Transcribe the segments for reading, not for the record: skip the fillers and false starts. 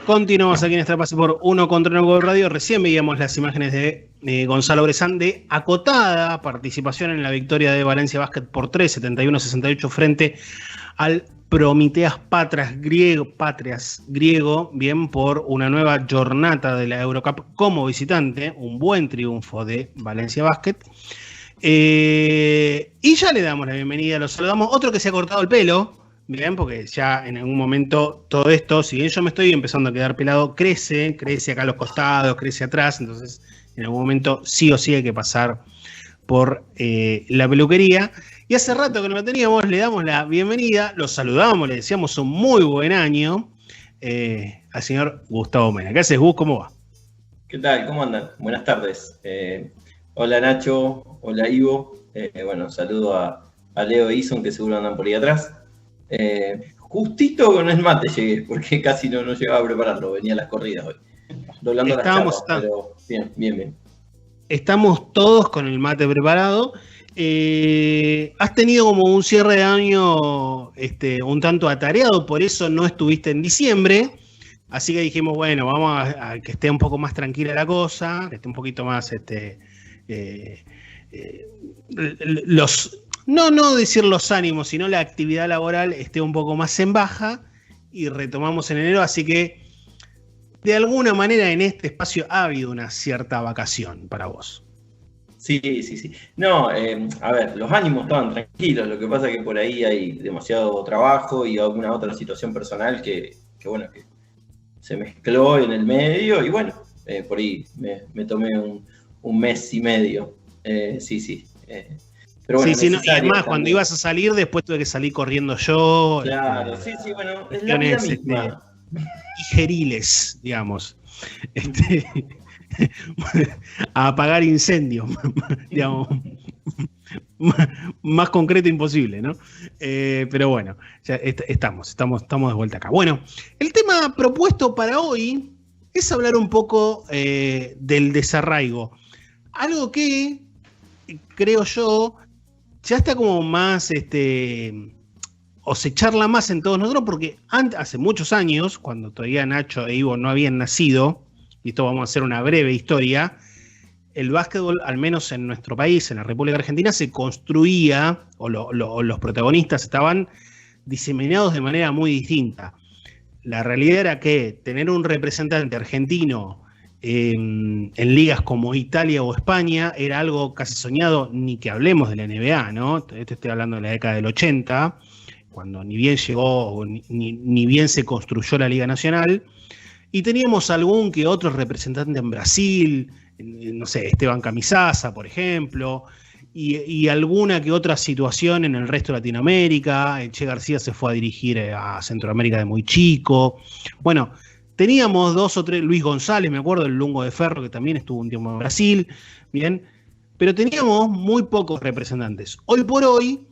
Continuamos aquí en este pase por Uno contra Uno Radio. Recién veíamos las imágenes de Gonzalo Brezán de acotada participación en la victoria de Valencia Basket por 3, 71-68 frente al Prometeas Patras griego, bien, por una nueva jornada de la Eurocup como visitante, un buen triunfo de Valencia Basket. Y ya le damos la bienvenida, lo saludamos. Otro que se ha cortado el pelo, bien, porque ya en algún momento todo esto, si bien yo me estoy empezando a quedar pelado, crece acá a los costados, crece atrás, entonces en algún momento sí o sí hay que pasar por la peluquería. Y hace rato que no lo teníamos, le damos la bienvenida, lo saludamos, le deseamos un muy buen año al señor Gustavo Mena. ¿Qué haces, Gus? ¿Cómo va? ¿Qué tal? ¿Cómo andan? Buenas tardes. Hola Nacho, hola Ivo. Bueno, saludo a Leo e Ison, que seguro andan por ahí atrás. Justito con el mate llegué, porque casi no llegaba a prepararlo, venía a las corridas hoy. Doblando las chapas, pero bien. Estamos todos con el mate preparado. Has tenido como un cierre de año un tanto atareado, por eso no estuviste en diciembre. Así que dijimos, bueno, vamos a que esté un poco más tranquila la cosa, que esté un poquito más no decir los ánimos, sino la actividad laboral esté un poco más en baja y retomamos en enero, así que de alguna manera en este espacio ha habido una cierta vacación para vos. Sí. No, a ver, los ánimos estaban tranquilos, lo que pasa es que por ahí hay demasiado trabajo y alguna otra situación personal que se mezcló en el medio y bueno, por ahí me tomé un mes y medio. Sí. Pero bueno, sí, no, y además cuando ibas a salir, después tuve que salir corriendo yo. Claro, sí, bueno, es la vida misma. Digeriles, digamos. A apagar incendios, digamos. Más concreto imposible, ¿no? Pero bueno, ya estamos de vuelta acá. Bueno, el tema propuesto para hoy es hablar un poco del desarraigo. Algo que, creo yo, ya está como más, o se charla más en todos nosotros, porque hace muchos años, cuando todavía Nacho e Ivo no habían nacido, y esto vamos a hacer una breve historia, el básquetbol, al menos en nuestro país, en la República Argentina, se construía, o los protagonistas estaban diseminados de manera muy distinta. La realidad era que tener un representante argentino en ligas como Italia o España era algo casi soñado, ni que hablemos de la NBA, ¿no? Estoy hablando de la década del 80, cuando ni bien llegó, ni bien se construyó la Liga Nacional, y teníamos algún que otro representante en Brasil, no sé, Esteban Camisaza, por ejemplo, y alguna que otra situación en el resto de Latinoamérica. Che García se fue a dirigir a Centroamérica de muy chico. Bueno, teníamos 2 o 3, Luis González, me acuerdo, el Lungo de Ferro, que también estuvo un tiempo en Brasil, bien, pero teníamos muy pocos representantes. Hoy por hoy,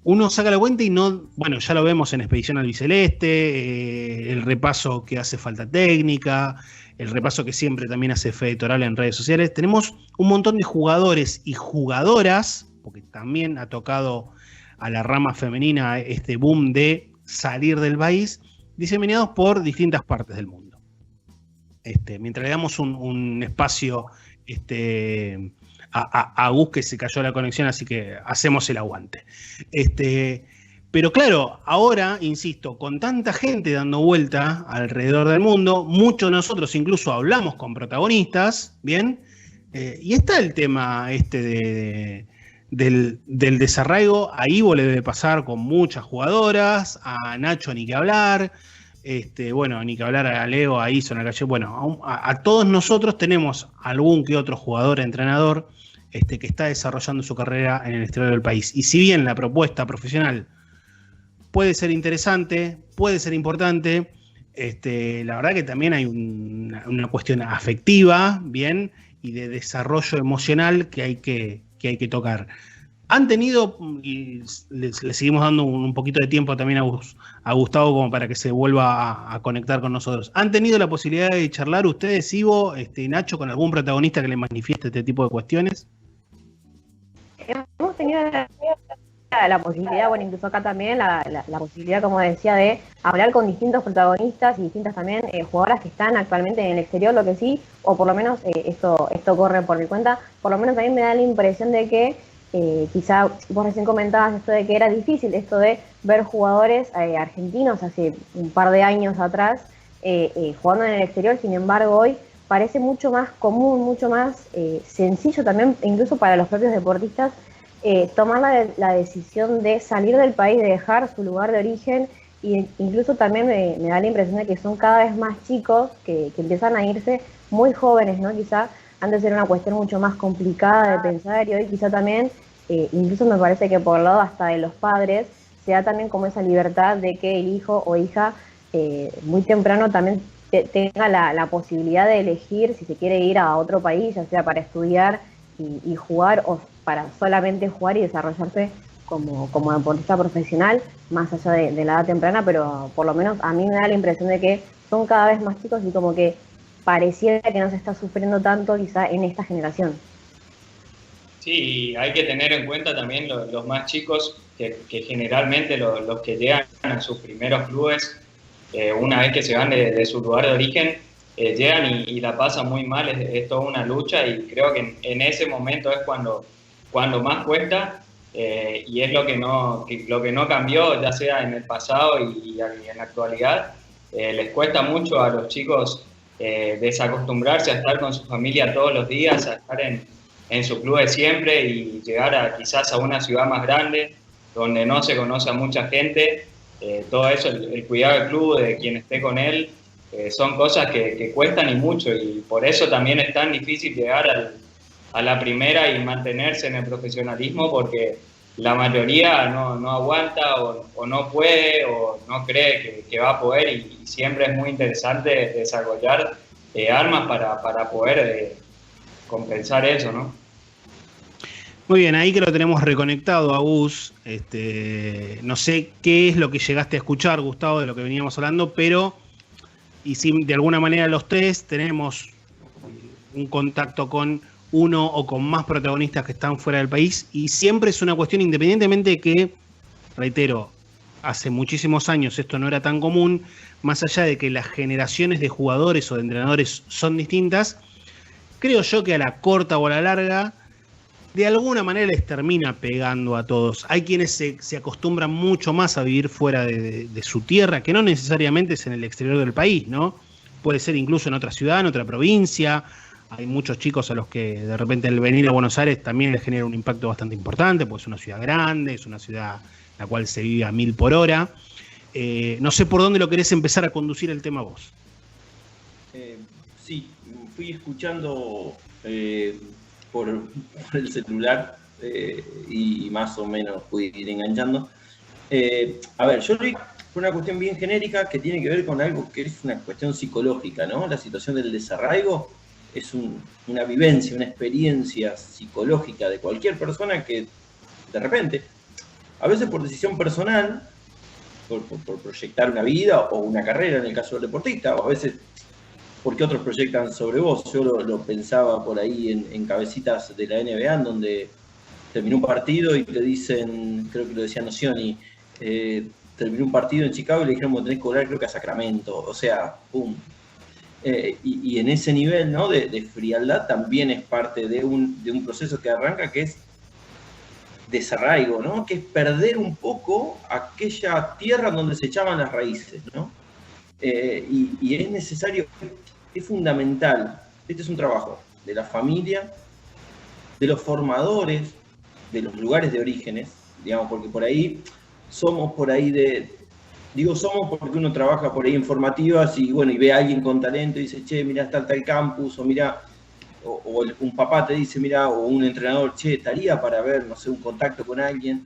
uno saca la cuenta y no, bueno, ya lo vemos en Expedición Albiceleste, el repaso que hace Falta Técnica, el repaso que siempre también hace Fede Toral en redes sociales. Tenemos un montón de jugadores y jugadoras, porque también ha tocado a la rama femenina este boom de salir del país, diseminados por distintas partes del mundo. Mientras le damos un espacio a Gus, que se cayó la conexión, así que hacemos el aguante. Pero claro, ahora, insisto, con tanta gente dando vuelta alrededor del mundo, muchos de nosotros incluso hablamos con protagonistas, ¿bien? Y está el tema del desarraigo. A Ivo le debe pasar con muchas jugadoras, a Nacho ni que hablar, bueno, ni que hablar a Leo, a Ison, a Calle. Bueno, a todos nosotros tenemos algún que otro jugador, entrenador, que está desarrollando su carrera en el exterior del país. Y si bien la propuesta profesional puede ser interesante, puede ser importante, la verdad que también hay una cuestión afectiva, bien, y de desarrollo emocional que hay que tocar. Han tenido, y le seguimos dando un poquito de tiempo también a Gustavo como para que se vuelva a conectar con nosotros. ¿Han tenido la posibilidad de charlar ustedes, Ivo, Nacho, con algún protagonista que les manifieste este tipo de cuestiones? Hemos tenido la posibilidad, bueno, incluso acá también, la posibilidad, como decía, de hablar con distintos protagonistas y distintas también jugadoras que están actualmente en el exterior, lo que sí, o por lo menos esto corre por mi cuenta, por lo menos a mí me da la impresión de que quizá vos recién comentabas esto de que era difícil, esto de ver jugadores argentinos hace un par de años atrás jugando en el exterior, sin embargo hoy parece mucho más común, mucho más sencillo también, incluso para los propios deportistas, tomar la decisión de salir del país, de dejar su lugar de origen, e incluso también me da la impresión de que son cada vez más chicos que empiezan a irse muy jóvenes, ¿no? Quizá antes era una cuestión mucho más complicada de pensar y hoy quizá también, incluso me parece que por el lado hasta de los padres, se da también como esa libertad de que el hijo o hija muy temprano también tenga la posibilidad de elegir si se quiere ir a otro país, ya sea para estudiar y jugar o para solamente jugar y desarrollarse como deportista profesional, más allá de la edad temprana, pero por lo menos a mí me da la impresión de que son cada vez más chicos y como que pareciera que no se está sufriendo tanto quizá en esta generación. Sí, y hay que tener en cuenta también los más chicos, que generalmente los que llegan a sus primeros clubes, una vez que se van de su lugar de origen, llegan y la pasan muy mal, es toda una lucha y creo que en ese momento es cuando más cuesta y es lo que no cambió, ya sea en el pasado y en la actualidad. Les cuesta mucho a los chicos desacostumbrarse a estar con su familia todos los días, a estar en su club de siempre y llegar quizás a una ciudad más grande donde no se conoce a mucha gente. Todo eso, el cuidado del club, de quien esté con él, son cosas que cuestan y mucho, y por eso también es tan difícil llegar a la primera y mantenerse en el profesionalismo, porque la mayoría no aguanta o no puede o no cree que va a poder, y siempre es muy interesante desarrollar armas para poder compensar eso, ¿no? Muy bien, ahí que lo tenemos reconectado a Gus. No sé qué es lo que llegaste a escuchar, Gustavo, de lo que veníamos hablando, pero y si de alguna manera los tres tenemos un contacto con uno o con más protagonistas que están fuera del país, y siempre es una cuestión, independientemente de que, reitero, hace muchísimos años esto no era tan común, más allá de que las generaciones de jugadores o de entrenadores son distintas, creo yo que a la corta o a la larga, de alguna manera les termina pegando a todos. Hay quienes se acostumbran mucho más a vivir fuera de su tierra, que no necesariamente es en el exterior del país, ¿no? Puede ser incluso en otra ciudad, en otra provincia. Hay muchos chicos a los que de repente el venir a Buenos Aires también les genera un impacto bastante importante, porque es una ciudad grande, es una ciudad en la cual se vive a 1000 por hora. No sé por dónde lo querés empezar a conducir el tema vos. Sí, fui escuchando por el celular y más o menos pude ir enganchando. A ver, yo leí por una cuestión bien genérica que tiene que ver con algo que es una cuestión psicológica, ¿no? La situación del desarraigo es una vivencia, una experiencia psicológica de cualquier persona que de repente, a veces por decisión personal, por proyectar una vida o una carrera en el caso del deportista, o a veces porque otros proyectan sobre vos. Yo lo pensaba por ahí en cabecitas de la NBA, en donde terminó un partido y te dicen, creo que lo decía Nocioni, terminó un partido en Chicago y le dijeron, tenés que volar creo que a Sacramento, o sea, pum. Y en ese nivel, ¿no?, de frialdad también es parte de un proceso que arranca, que es desarraigo, ¿no?, que es perder un poco aquella tierra donde se echaban las raíces, ¿no? Y es necesario, es fundamental. Este es un trabajo de la familia, de los formadores, de los lugares de orígenes, digamos, porque por ahí somos somos porque uno trabaja por ahí en formativas y bueno, y ve a alguien con talento y dice, che, mirá, está tal campus, o mirá, o un papá te dice, mirá, o un entrenador, che, estaría para ver, no sé, un contacto con alguien.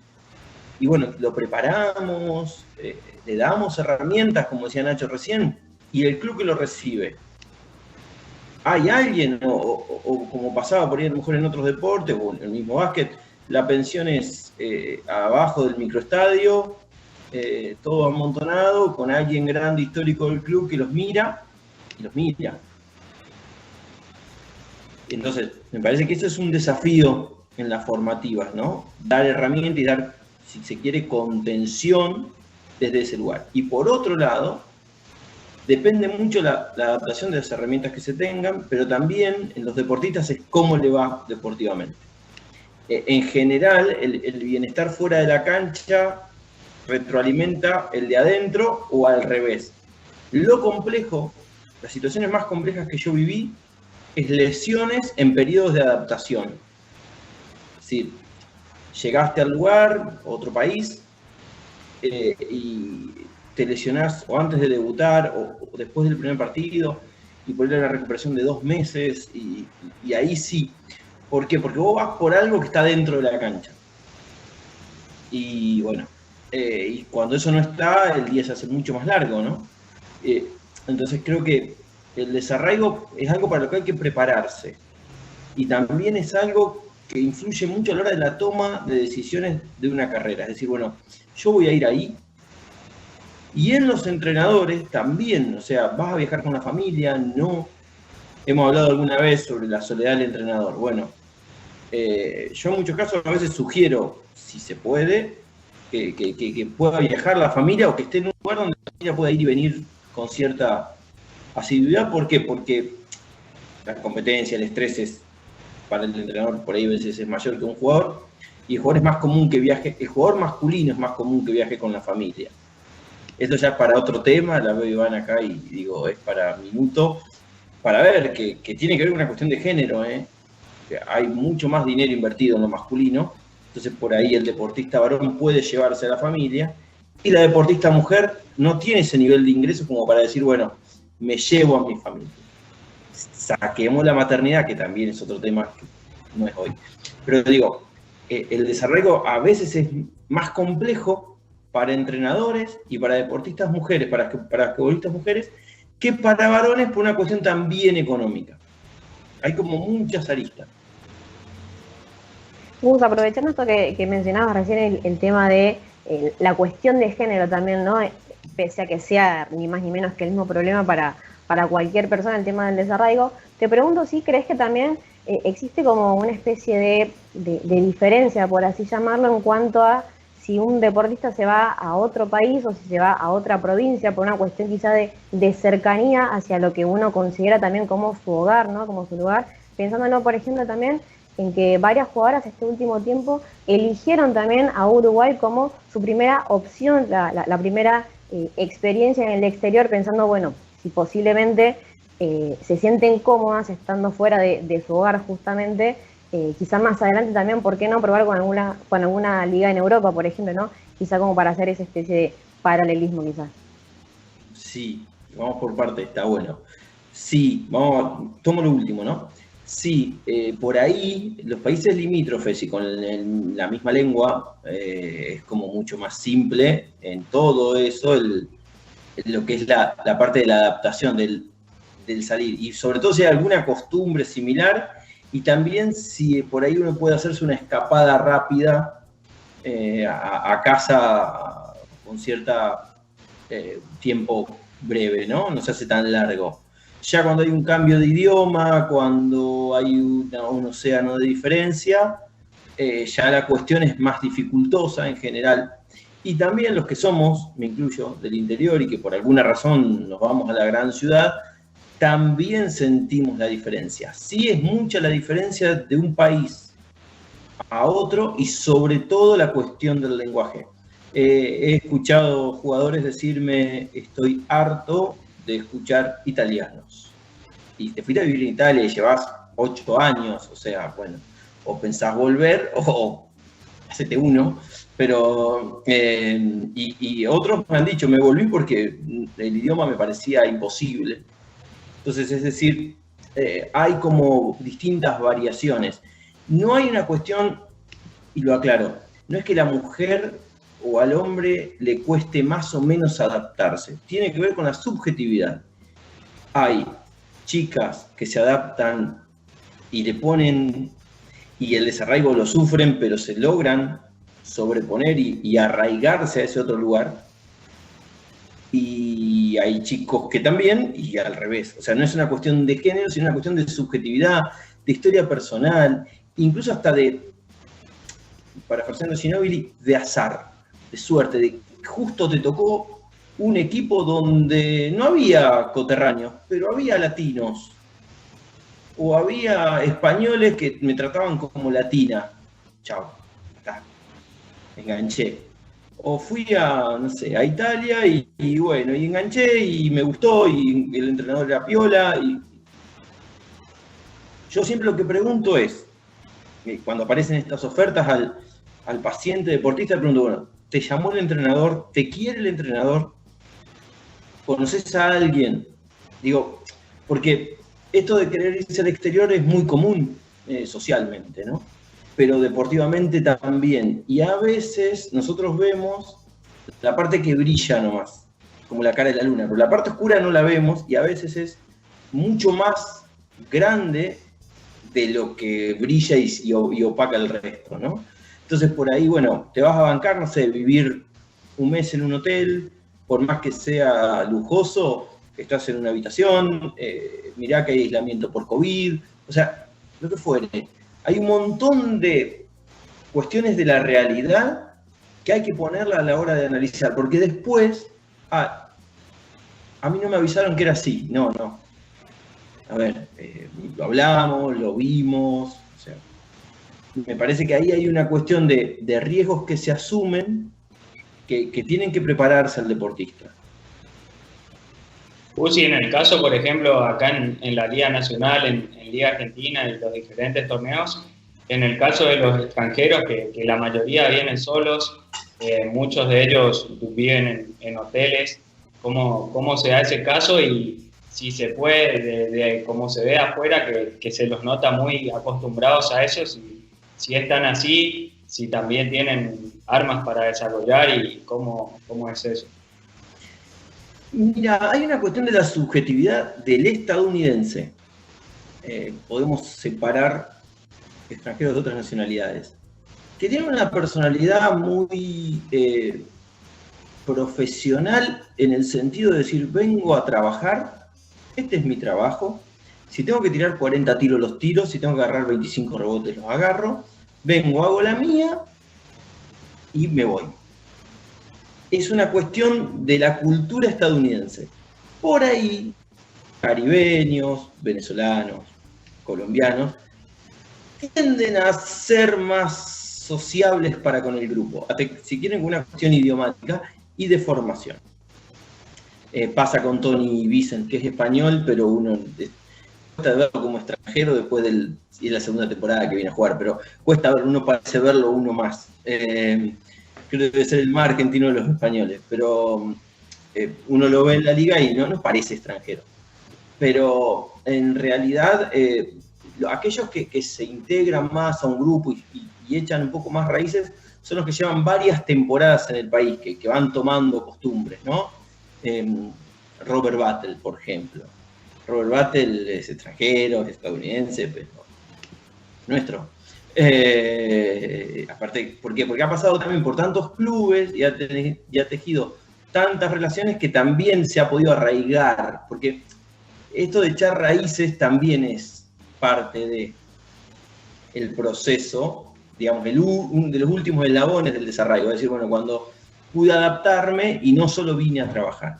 Y bueno, lo preparamos, le damos herramientas, como decía Nacho recién, y el club que lo recibe. Hay alguien, o como pasaba por ahí a lo mejor en otros deportes, o en el mismo básquet, la pensión es abajo del microestadio, todo amontonado, con alguien grande, histórico del club que los mira, y los mira. Entonces, me parece que eso es un desafío en las formativas, ¿no? Dar herramientas y dar si se quiere, contención desde ese lugar. Y por otro lado, depende mucho la adaptación de las herramientas que se tengan, pero también en los deportistas es cómo le va deportivamente. En general, el bienestar fuera de la cancha retroalimenta el de adentro o al revés. Lo complejo, las situaciones más complejas que yo viví, es lesiones en periodos de adaptación. Es decir, llegaste al lugar, otro país, y te lesionás o antes de debutar o después del primer partido, y por la recuperación de 2 meses, y ahí sí. ¿Por qué? Porque vos vas por algo que está dentro de la cancha. Y bueno, y cuando eso no está, el día se hace mucho más largo, ¿no? Entonces creo que el desarraigo es algo para lo que hay que prepararse. Y también es algo que influye mucho a la hora de la toma de decisiones de una carrera. Es decir, bueno, yo voy a ir ahí. Y en los entrenadores también, o sea, vas a viajar con la familia, no. Hemos hablado alguna vez sobre la soledad del entrenador. Bueno, yo en muchos casos a veces sugiero, si se puede, que pueda viajar la familia o que esté en un lugar donde la familia pueda ir y venir con cierta asiduidad. ¿Por qué? Porque la competencia, el estrés es, para el entrenador por ahí a veces es mayor que un jugador, y el jugador es más común que viaje, el jugador masculino es más común que viaje con la familia. Esto ya es para otro tema, la veo Iván acá y digo, es para minuto, para ver que tiene que ver con una cuestión de género, que hay mucho más dinero invertido en lo masculino, entonces por ahí el deportista varón puede llevarse a la familia, y la deportista mujer no tiene ese nivel de ingresos como para decir, bueno, me llevo a mi familia. Saquemos la maternidad, que también es otro tema que no es hoy. Pero digo, el desarrollo a veces es más complejo para entrenadores y para deportistas mujeres, para futbolistas mujeres, que para varones por una cuestión también económica. Hay como muchas aristas. Gus, aprovechando esto que mencionabas recién, el tema de la cuestión de género también, ¿no? Pese a que sea ni más ni menos que el mismo problema para cualquier persona el tema del desarraigo, te pregunto si crees que también existe como una especie de diferencia, por así llamarlo, en cuanto a si un deportista se va a otro país o si se va a otra provincia por una cuestión quizá de cercanía hacia lo que uno considera también como su hogar, ¿no? Como su lugar, pensándolo, por ejemplo, también en que varias jugadoras este último tiempo eligieron también a Uruguay como su primera opción, la primera experiencia en el exterior, pensando, bueno, si posiblemente se sienten cómodas estando fuera de su hogar justamente, quizá más adelante también, ¿por qué no probar con alguna liga en Europa, por ejemplo, ¿no? Quizá como para hacer esa especie de paralelismo, quizás. Sí, vamos por parte, está bueno. Sí, tomo lo último, ¿no? Sí, por ahí los países limítrofes y con la misma lengua es como mucho más simple en todo eso, lo que es la parte de la adaptación del salir. Y sobre todo si hay alguna costumbre similar, y también si por ahí uno puede hacerse una escapada rápida a casa con cierta tiempo breve, ¿no? No se hace tan largo. Ya cuando hay un cambio de idioma, cuando hay un océano de diferencia, ya la cuestión es más dificultosa en general. Y también los que somos, me incluyo, del interior y que por alguna razón nos vamos a la gran ciudad, también sentimos la diferencia. Sí es mucha la diferencia de un país a otro y sobre todo la cuestión del lenguaje. He escuchado jugadores decirme, estoy harto de escuchar italianos. Y te fuiste a vivir en Italia y llevas 8 años, o sea, bueno, o pensás volver o hacete uno, pero y otros me han dicho, me volví porque el idioma me parecía imposible. Entonces, es decir, hay como distintas variaciones. No hay una cuestión, y lo aclaro, no es que la mujer o al hombre le cueste más o menos adaptarse. Tiene que ver con la subjetividad. Hay chicas que se adaptan y le ponen, y el desarraigo lo sufren, pero se logran sobreponer y arraigarse a ese otro lugar. Y hay chicos que también, y al revés. O sea, no es una cuestión de género, sino una cuestión de subjetividad, de historia personal, incluso hasta parafraseando Ginóbili, de azar, de suerte, de que justo te tocó un equipo donde no había coterráneos, pero había latinos, o había españoles que me trataban como latina. Chao, está, enganché. O fui a, no sé, a Italia y bueno, y enganché y me gustó y el entrenador era piola. Y yo siempre lo que pregunto es, cuando aparecen estas ofertas al paciente deportista, pregunto, bueno, ¿te llamó el entrenador? ¿Te quiere el entrenador? ¿Conoces a alguien? Digo, porque esto de querer irse al exterior es muy común socialmente, ¿no? Pero deportivamente también. Y a veces nosotros vemos la parte que brilla nomás, como la cara de la luna, pero la parte oscura no la vemos y a veces es mucho más grande de lo que brilla y opaca el resto, ¿no? Entonces por ahí, bueno, te vas a bancar, no sé, vivir un mes en un hotel, por más que sea lujoso, estás en una habitación, mirá que hay aislamiento por COVID, o sea, lo que fuere. Hay un montón de cuestiones de la realidad que hay que ponerla a la hora de analizar, porque después, a mí no me avisaron que era así, no. A ver, lo hablamos, lo vimos, o sea, me parece que ahí hay una cuestión de riesgos que se asumen que tienen que prepararse al deportista. Sí, en el caso, por ejemplo, acá en la Liga Nacional, en Liga Argentina y los diferentes torneos, en el caso de los extranjeros, que la mayoría vienen solos, muchos de ellos viven en hoteles, ¿cómo se da ese caso? Y si se puede, de cómo se ve afuera, que se los nota muy acostumbrados a eso, si están así, si también tienen armas para desarrollar y cómo es eso. Mira, hay una cuestión de la subjetividad del estadounidense. Podemos separar extranjeros de otras nacionalidades, que tienen una personalidad muy profesional en el sentido de decir, vengo a trabajar, este es mi trabajo, si tengo que tirar 40 tiros los tiro, si tengo que agarrar 25 rebotes los agarro, vengo, hago la mía y me voy. Es una cuestión de la cultura estadounidense. Por ahí, caribeños, venezolanos, colombianos, tienden a ser más sociables para con el grupo, si quieren, con una cuestión idiomática y de formación. Pasa con Tony Vicent, que es español, pero uno cuesta verlo como extranjero después de la segunda temporada que viene a jugar, pero cuesta verlo, uno parece verlo uno más. Creo que debe ser el más argentino de los españoles, pero uno lo ve en la liga y no nos parece extranjero. Pero en realidad, aquellos que se integran más a un grupo y echan un poco más raíces, son los que llevan varias temporadas en el país, que van tomando costumbres, ¿no? Robert Battle, por ejemplo. Robert Battle es extranjero, es estadounidense, pero nuestro. Aparte, ¿por qué? Porque ha pasado también por tantos clubes y ha tejido tantas relaciones que también se ha podido arraigar, porque esto de echar raíces también es parte del proceso, digamos, de los últimos eslabones del desarraigo, es decir, bueno, cuando pude adaptarme y no solo vine a trabajar.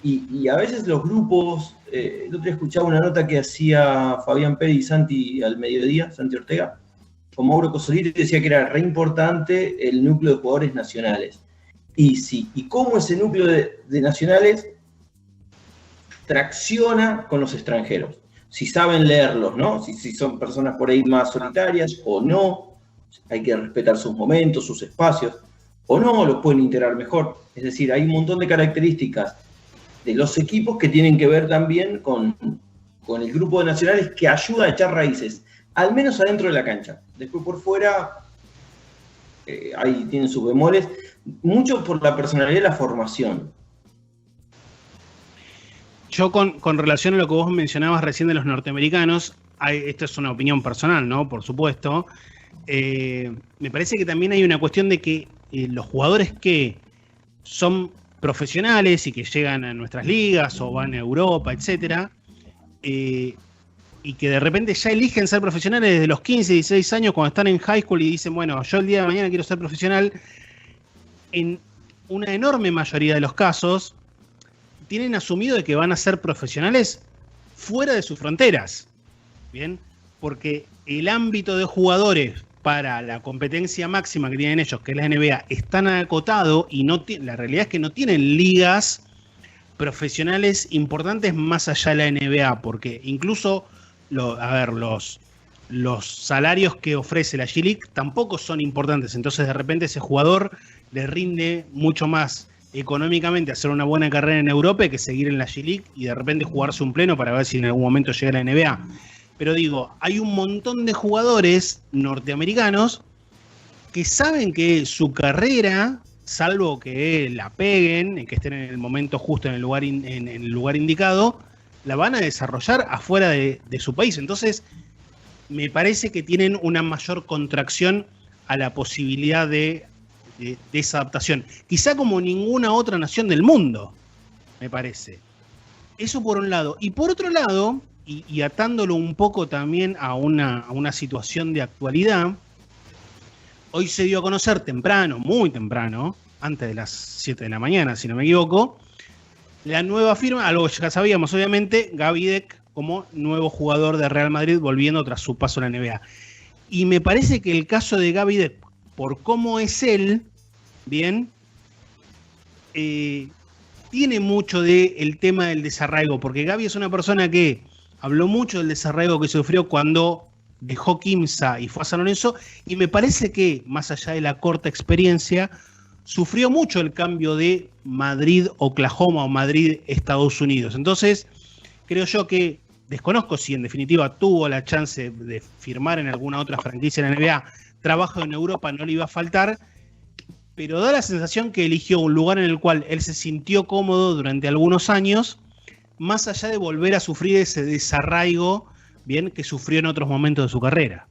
Y a veces los grupos, el otro día escuchaba una nota que hacía Fabián Pérez y Santi al mediodía, Santi Ortega, con Mauro Cosolito, decía que era re importante el núcleo de jugadores nacionales. Y cómo ese núcleo de nacionales tracciona con los extranjeros. Si saben leerlos, ¿no? Si son personas por ahí más solitarias o no, hay que respetar sus momentos, sus espacios, o no, los pueden integrar mejor. Es decir, hay un montón de características de los equipos que tienen que ver también con el grupo de nacionales que ayuda a echar raíces, al menos adentro de la cancha. Después por fuera, ahí tienen sus bemoles, mucho por la personalidad y la formación. Yo con relación a lo que vos mencionabas recién de los norteamericanos, esto es una opinión personal, ¿no? Por supuesto. Me parece que también hay una cuestión de que los jugadores que son profesionales y que llegan a nuestras ligas o van a Europa, etcétera, y y que de repente ya eligen ser profesionales desde los 15, 16 años cuando están en high school y dicen, bueno, yo el día de mañana quiero ser profesional, en una enorme mayoría de los casos tienen asumido de que van a ser profesionales fuera de sus fronteras, ¿bien? Porque el ámbito de jugadores para la competencia máxima que tienen ellos, que es la NBA, es tan acotado y la realidad es que no tienen ligas profesionales importantes más allá de la NBA, porque incluso los salarios que ofrece la G-League tampoco son importantes, entonces de repente ese jugador le rinde mucho más económicamente hacer una buena carrera en Europa que seguir en la G-League y de repente jugarse un pleno para ver si en algún momento llega a la NBA. Pero digo, hay un montón de jugadores norteamericanos que saben que su carrera, salvo que la peguen, que estén en el momento justo en el lugar indicado, la van a desarrollar afuera de su país. Entonces, me parece que tienen una mayor contracción a la posibilidad de esa adaptación. Quizá como ninguna otra nación del mundo, me parece. Eso por un lado. Y por otro lado, y atándolo un poco también a una situación de actualidad, hoy se dio a conocer temprano, muy temprano, antes de las 7 de la mañana, si no me equivoco, la nueva firma, algo que ya sabíamos obviamente, Gaby Deck como nuevo jugador de Real Madrid volviendo tras su paso a la NBA. Y me parece que el caso de Gaby Deck, por cómo es él, bien, tiene mucho del tema del desarraigo, porque Gaby es una persona que habló mucho del desarraigo que sufrió cuando dejó Quimsa y fue a San Lorenzo, y me parece que, más allá de la corta experiencia, sufrió mucho el cambio de Madrid-Oklahoma o Madrid-Estados Unidos. Entonces, creo yo que, desconozco si en definitiva tuvo la chance de firmar en alguna otra franquicia en la NBA, trabajo en Europa no le iba a faltar, pero da la sensación que eligió un lugar en el cual él se sintió cómodo durante algunos años, más allá de volver a sufrir ese desarraigo, bien, que sufrió en otros momentos de su carrera.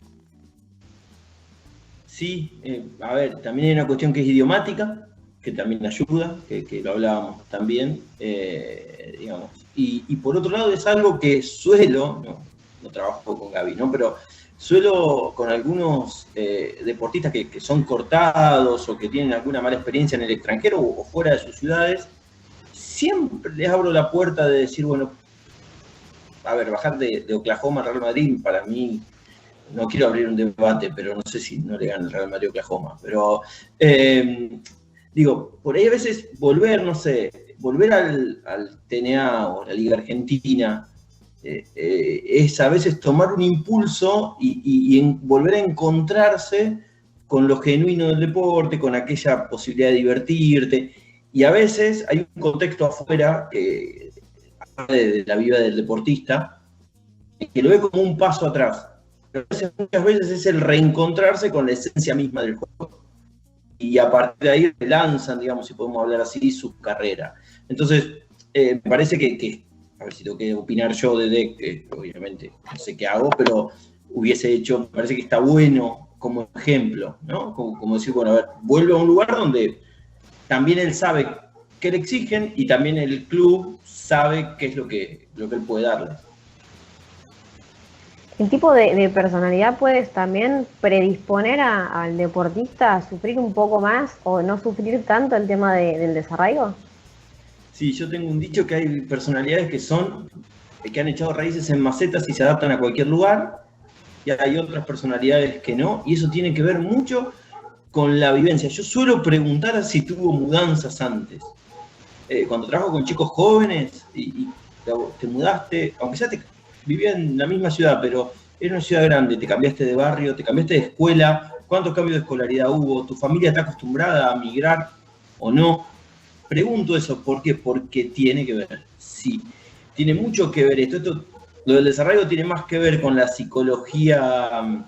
Sí, a ver, también hay una cuestión que es idiomática, que también ayuda, que lo hablábamos también, digamos. Y por otro lado es algo que suelo, no trabajo con Gaby, ¿no? Pero suelo con algunos deportistas que son cortados o que tienen alguna mala experiencia en el extranjero o fuera de sus ciudades, siempre les abro la puerta de decir, bueno, a ver, bajar de Oklahoma a Real Madrid, para mí, no quiero abrir un debate, pero no sé si no le gana el Real Madrid a Oklahoma, pero digo, por ahí a veces volver al TNA o la Liga Argentina, es a veces tomar un impulso y volver a encontrarse con lo genuino del deporte, con aquella posibilidad de divertirte, y a veces hay un contexto afuera que de la vida del deportista que lo ve como un paso atrás, pero muchas veces es el reencontrarse con la esencia misma del juego y a partir de ahí lanzan, digamos, si podemos hablar así, su carrera. Entonces, me parece que a ver si tengo que opinar yo de Deck, que obviamente no sé qué hago, pero hubiese hecho, me parece que está bueno como ejemplo, ¿no? Como decir, bueno, a ver, vuelve a un lugar donde también él sabe qué le exigen y también el club sabe qué es lo que él puede darle. ¿El tipo de personalidad puedes también predisponer al deportista a sufrir un poco más o no sufrir tanto el tema del desarraigo? Sí, yo tengo un dicho que hay personalidades que han echado raíces en macetas y se adaptan a cualquier lugar, y hay otras personalidades que no, y eso tiene que ver mucho con la vivencia. Yo suelo preguntar si tuvo mudanzas antes. Cuando trabajo con chicos jóvenes y te mudaste, aunque ya vivías en la misma ciudad, pero era una ciudad grande, te cambiaste de barrio, te cambiaste de escuela, ¿cuántos cambios de escolaridad hubo? ¿Tu familia está acostumbrada a migrar o no? Pregunto eso, ¿por qué? Porque tiene que ver, sí, tiene mucho que ver esto. Lo del desarrollo tiene más que ver con la psicología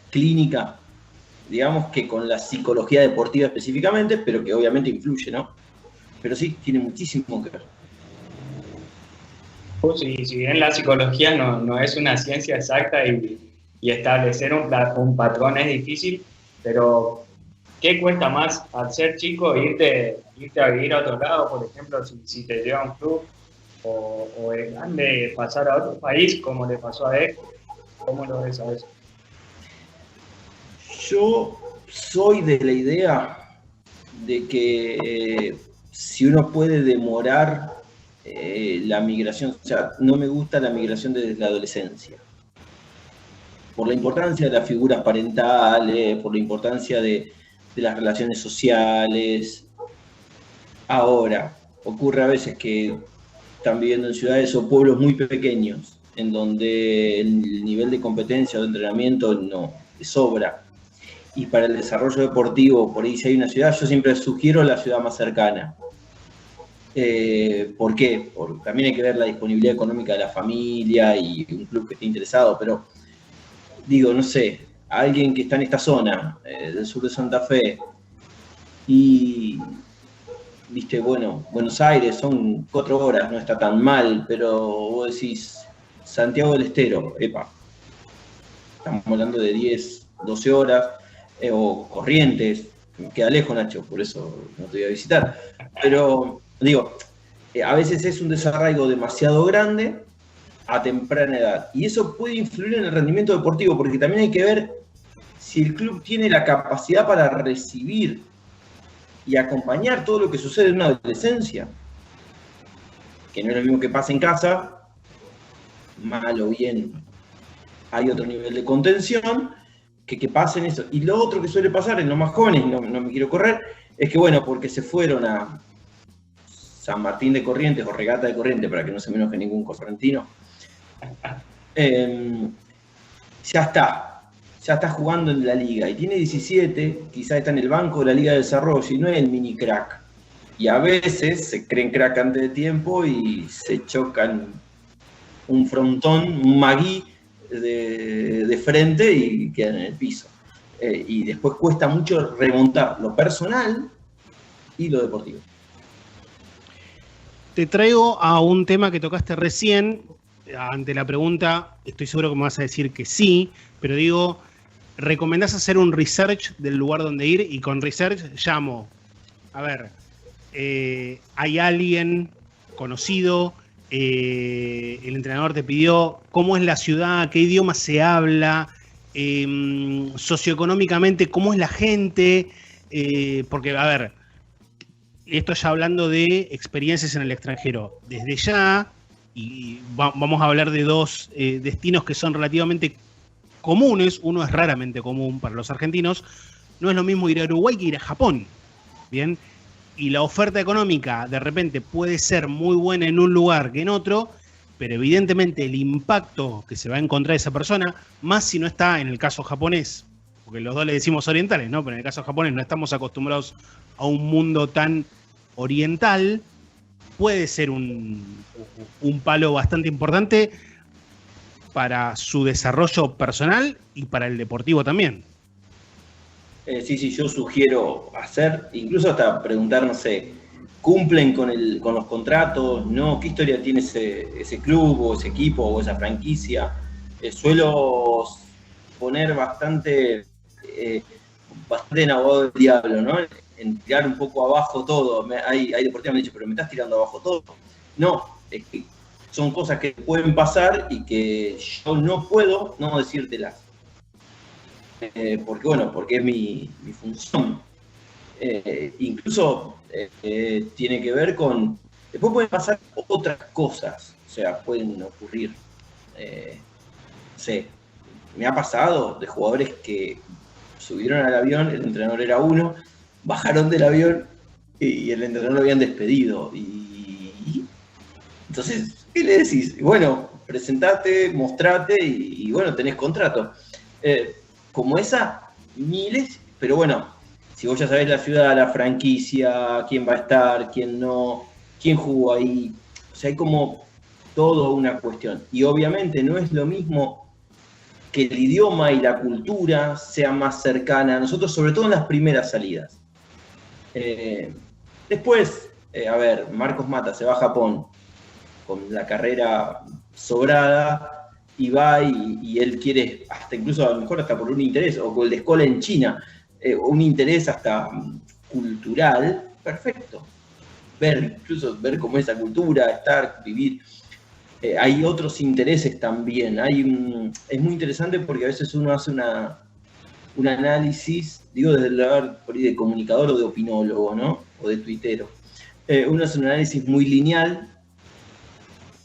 clínica, digamos, que con la psicología deportiva específicamente, pero que obviamente influye, ¿no? Pero sí, tiene muchísimo que ver. Sí, si bien la psicología no es una ciencia exacta y establecer un patrón es difícil, pero ¿qué cuesta más al ser chico irte a vivir a otro lado? Por ejemplo, si te lleva a un club, o es grande pasar a otro país como le pasó a él? ¿Cómo lo ves a eso? Yo soy de la idea de que si uno puede demorar la migración, o sea, no me gusta la migración desde la adolescencia, por la importancia de las figuras parentales, por la importancia de las relaciones sociales. Ahora, ocurre a veces que están viviendo en ciudades o pueblos muy pequeños, en donde el nivel de competencia o de entrenamiento no sobra. Y para el desarrollo deportivo, por ahí si hay una ciudad, yo siempre sugiero la ciudad más cercana. ¿Por qué? Porque también hay que ver la disponibilidad económica de la familia y un club que esté interesado, pero digo, no sé, alguien que está en esta zona del sur de Santa Fe y, viste, bueno, Buenos Aires son 4 horas, no está tan mal, pero vos decís, Santiago del Estero, epa, estamos hablando de 10, 12 horas, o Corrientes, me queda lejos, Nacho, por eso no te voy a visitar, pero digo, a veces es un desarraigo demasiado grande a temprana edad, y eso puede influir en el rendimiento deportivo, porque también hay que ver si el club tiene la capacidad para recibir y acompañar todo lo que sucede en una adolescencia, que no es lo mismo que pasa en casa, mal o bien, hay otro nivel de contención, que pasen eso. Y lo otro que suele pasar en los más jóvenes, no me quiero correr, es que bueno, porque se fueron a San Martín de Corrientes o Regata de Corrientes, para que no se me enoje ningún correntino, ya está jugando en la liga y tiene 17, quizás está en el banco de la Liga de Desarrollo y no es el mini crack. Y a veces se creen crack antes de tiempo y se chocan un frontón, un magui de frente y quedan en el piso. Y después cuesta mucho remontar lo personal y lo deportivo. Te traigo a un tema que tocaste recién. Ante la pregunta, estoy seguro que me vas a decir que sí, pero digo, ¿recomendás hacer un research del lugar donde ir? Y con research llamo, a ver, ¿hay alguien conocido? El entrenador te pidió cómo es la ciudad, qué idioma se habla, socioeconómicamente, cómo es la gente, porque, a ver, esto ya hablando de experiencias en el extranjero, desde ya, y vamos a hablar de dos destinos que son relativamente comunes, uno es raramente común para los argentinos, no es lo mismo ir a Uruguay que ir a Japón, ¿bien? Y la oferta económica de repente puede ser muy buena en un lugar que en otro, pero evidentemente el impacto que se va a encontrar esa persona, más si no está en el caso japonés, porque los dos le decimos orientales, ¿no? Pero en el caso japonés no estamos acostumbrados a un mundo tan oriental, puede ser un palo bastante importante para su desarrollo personal y para el deportivo también. Sí, yo sugiero hacer, incluso hasta preguntar, no sé, ¿cumplen con los contratos? ¿No? ¿Qué historia tiene ese club o ese equipo o esa franquicia? Suelo poner bastante en abogado del diablo, ¿no? En tirar un poco abajo todo. Hay deportistas que me han dicho, pero me estás tirando abajo todo. No, es que son cosas que pueden pasar y que yo no puedo no decírtelas. Porque es mi función. Incluso tiene que ver con... Después pueden pasar otras cosas, o sea, pueden ocurrir, no sé, me ha pasado de jugadores que subieron al avión, el entrenador era uno, bajaron del avión y el entrenador lo habían despedido. Y entonces, ¿qué le decís? Bueno, presentate, mostrate y bueno, tenés contrato. Como esa, miles, pero bueno, si vos ya sabés la ciudad, la franquicia, quién va a estar, quién no, quién jugó ahí, o sea, hay como toda una cuestión. Y obviamente no es lo mismo que el idioma y la cultura sea más cercana a nosotros, sobre todo en las primeras salidas. Después, a ver, Marcos Mata se va a Japón con la carrera sobrada, y va y él quiere, hasta incluso a lo mejor hasta por un interés, o con el de escuela en China, un interés hasta cultural, perfecto. incluso ver cómo es esa cultura, estar, vivir. Hay otros intereses también. Es muy interesante porque a veces uno hace un análisis, digo desde el lugar por ahí de comunicador o de opinólogo, ¿no? O de tuitero. Uno hace un análisis muy lineal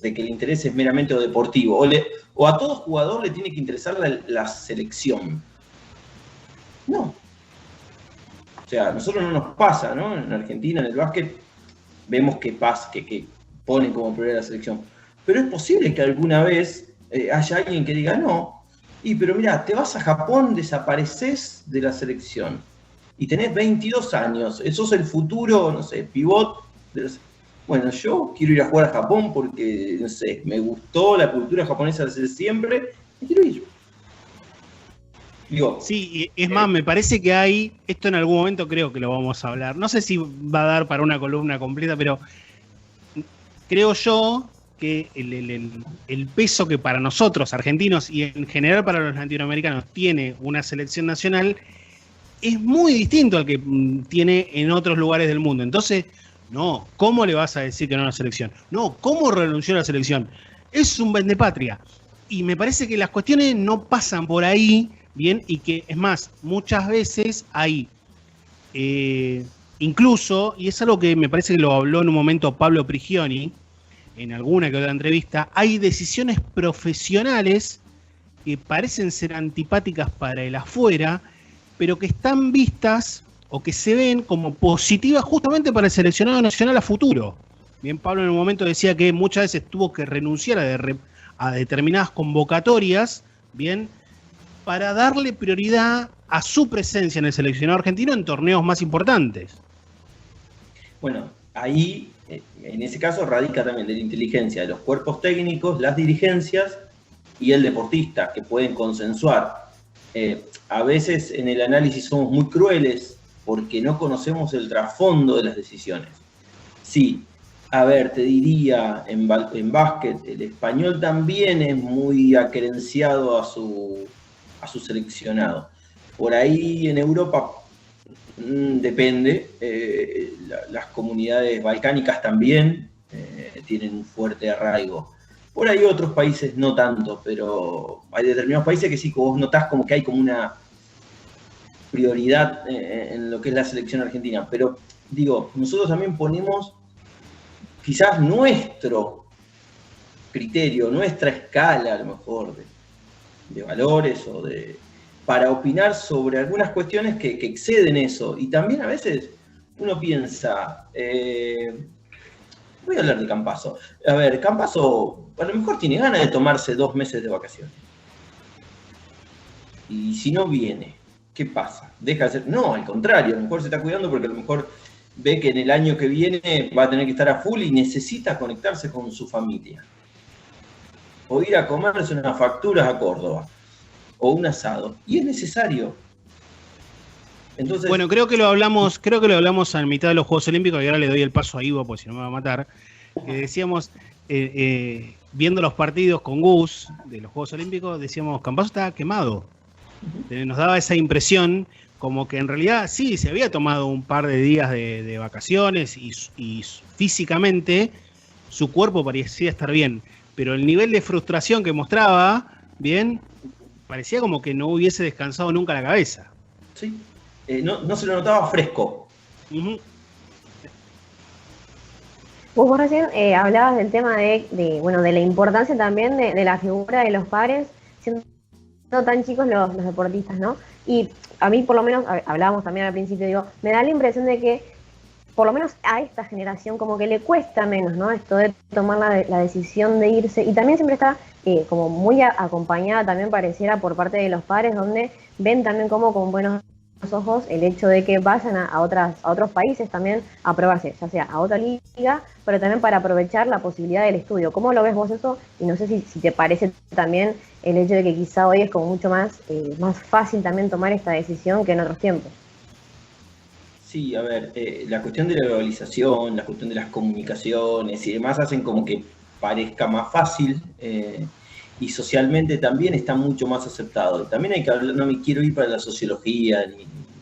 de que el interés es meramente deportivo. O a todo jugador le tiene que interesar la selección. No. O sea, a nosotros no nos pasa, ¿no? En Argentina, en el básquet, vemos que ponen como prioridad la selección. Pero es posible que alguna vez haya alguien que diga, no, pero mira, te vas a Japón, desapareces de la selección. Y tenés 22 años, sos el futuro, no sé, pivot. Bueno, yo quiero ir a jugar a Japón porque, no sé, me gustó la cultura japonesa desde siempre, y quiero ir. Digo, sí, es más, me parece que hay, esto en algún momento creo que lo vamos a hablar, no sé si va a dar para una columna completa, pero creo yo que el peso que para nosotros, argentinos, y en general para los latinoamericanos, tiene una selección nacional, es muy distinto al que tiene en otros lugares del mundo. Entonces, no, ¿cómo le vas a decir que no a la selección? No, ¿cómo renunció a la selección? Es un vendepatria. Y me parece que las cuestiones no pasan por ahí, bien, y que, es más, muchas veces hay, incluso, y es algo que me parece que lo habló en un momento Pablo Prigioni, en alguna que otra entrevista, hay decisiones profesionales que parecen ser antipáticas para el afuera, pero que están vistas o que se ven como positivas justamente para el seleccionado nacional a futuro. Bien, Pablo en un momento decía que muchas veces tuvo que renunciar a determinadas convocatorias, bien, para darle prioridad a su presencia en el seleccionado argentino en torneos más importantes. Bueno, ahí, en ese caso, radica también de la inteligencia de los cuerpos técnicos, las dirigencias y el deportista, que pueden consensuar. A veces en el análisis somos muy crueles porque no conocemos el trasfondo de las decisiones. Sí, a ver, te diría, en básquet, el español también es muy acerenciado a su seleccionado. Por ahí en Europa depende, las comunidades balcánicas también tienen un fuerte arraigo. Por ahí otros países no tanto, pero hay determinados países que sí, que vos notás como que hay como una prioridad en lo que es la selección argentina. Pero digo, nosotros también ponemos quizás nuestro criterio, nuestra escala a lo mejor de valores o para opinar sobre algunas cuestiones que exceden eso. Y también a veces uno piensa, voy a hablar de Campazzo. A ver, Campazzo a lo mejor tiene ganas de tomarse 2 meses de vacaciones. Y si no viene, ¿qué pasa? ¿Deja de hacer? No, al contrario, a lo mejor se está cuidando porque a lo mejor ve que en el año que viene va a tener que estar a full y necesita conectarse con su familia. O ir a comerse unas facturas a Córdoba. O un asado. Y es necesario. Entonces, bueno, creo que lo hablamos a mitad de los Juegos Olímpicos, y ahora le doy el paso a Ivo, porque si no me va a matar. Que decíamos, viendo los partidos con Gus de los Juegos Olímpicos, decíamos, Campazzo estaba quemado. Nos daba esa impresión como que en realidad sí, se había tomado un par de días de vacaciones y físicamente su cuerpo parecía estar bien, pero el nivel de frustración que mostraba, bien, parecía como que no hubiese descansado nunca la cabeza. Sí, no se lo notaba fresco. Uh-huh. Vos recién hablabas del tema de la importancia también de la figura de los padres, siendo tan chicos los deportistas, ¿no? Y a mí, por lo menos, hablábamos también al principio, digo, me da la impresión de que, por lo menos a esta generación, como que le cuesta menos, ¿no? Esto de tomar la decisión de irse. Y también siempre está como muy acompañada, también pareciera, por parte de los padres, donde ven también como con buenos ojos el hecho de que vayan a otros países también a probarse, ya sea a otra liga, pero también para aprovechar la posibilidad del estudio. ¿Cómo lo ves vos eso? Y no sé si te parece también el hecho de que quizá hoy es como mucho más fácil también tomar esta decisión que en otros tiempos. Sí, a ver, la cuestión de la globalización, la cuestión de las comunicaciones y demás hacen como que parezca más fácil y socialmente también está mucho más aceptado. También hay que hablar, no me quiero ir para la sociología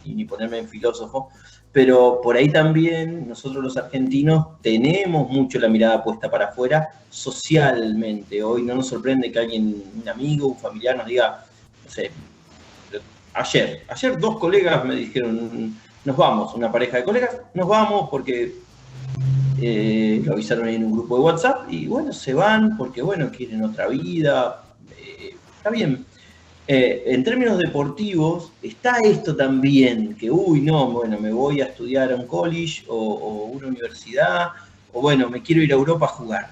ni ponerme en filósofo, pero por ahí también nosotros los argentinos tenemos mucho la mirada puesta para afuera socialmente. Hoy no nos sorprende que alguien, un amigo, un familiar nos diga, no sé, ayer 2 colegas me dijeron, nos vamos, una pareja de colegas, nos vamos porque lo avisaron ahí en un grupo de WhatsApp y bueno, se van porque bueno, quieren otra vida, está bien. En términos deportivos, está esto también, que bueno, me voy a estudiar a un college o una universidad, o bueno, me quiero ir a Europa a jugar.